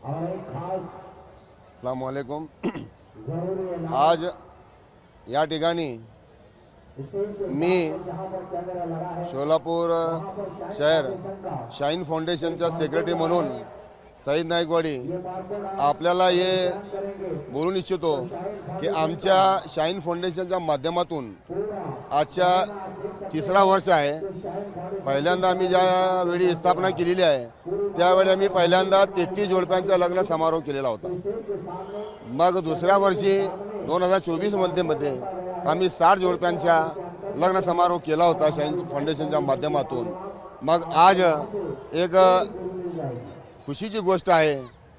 अस्सलाम वालेकुम। आज या ठिकाणी मी सोलापूर शहर शाईन फाउंडेशनचा सेक्रेटरी म्हणून सईद नाईकवाडी आपल्याला हे बोलून इच्छितो की आमच्या शाईन फाउंडेशनच्या माध्यमातून आजच्या तिसरा वर्ष आहे। पहिल्यांदा आम्ही ज्या वेळी स्थापना केलेली आहे त्यावेळी आम्ही पहिल्यांदा 33 जोडप्यांचा लग्न समारोह केलेला होता। मग दुसऱ्या वर्षी 2024 मध्ये आम्ही 60 जोडप्यांचा लग्न समारोह केला होता शाईन फाउंडेशनच्या माध्यमातून। मग आज एक खुशीची गोष्ट आहे,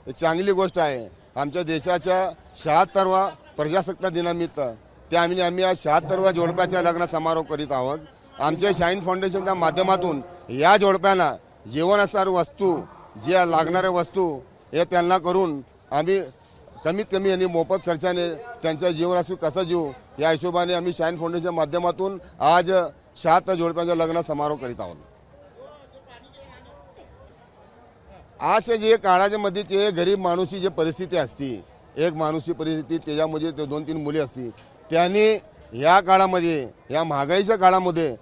एक चांगली गोष्ट आहे। आमच्या देशाच्या 76व्या प्रजासत्ताक दिनानिमित्त आम्ही आज 76व्या जोडप्याचा लग्न समारोह करीत आहोत। आमच्या शाईन फाउंडेशनच्या माध्यमातून या जोडप्यांना जीवन असणाऱ्या वस्तू, ज्या लागणाऱ्या वस्तू हे त्यांना करून आम्ही कमीत कमी आणि मोफत खर्चाने त्यांच्या जीवनासू कसं जीव या हिशोबाने आम्ही शाईन फाउंडेशनच्या माध्यमातून आज 76 जोडप्यांचा लग्न समारोह करीत आहोत। आजच्या जे काळाच्या मध्ये जे गरीब माणूसची जे परिस्थिती असती, एक माणूसची परिस्थिती त्याच्यामध्ये ते 2-3 मुली असती, त्यांनी या काळामध्ये या महागाईच्या काळामध्ये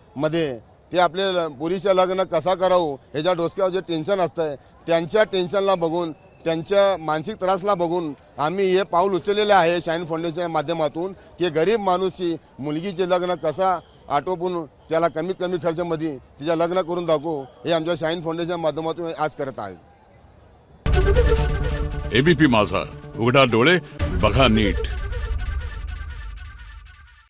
ते आपले पुरीचं लग्न कसा करावं ह्याच्या डोसक्यावर जे टेन्शन असतं त्यांच्या टेन्शनला बघून, त्यांच्या मानसिक त्रासला बघून आम्ही हे पाऊल उचललेले आहे शाईन फाउंडेशनच्या माध्यमातून की गरीब माणूसची मुलगीचे लग्न कसा आटोपून त्याला कमीत कमी खर्चामध्ये तिचं लग्न करून दाखवू हे आमच्या शाईन फाउंडेशनच्या माध्यमातून आज करत आहे। एबीपी माझा, उघडा डोळे बघा नीट।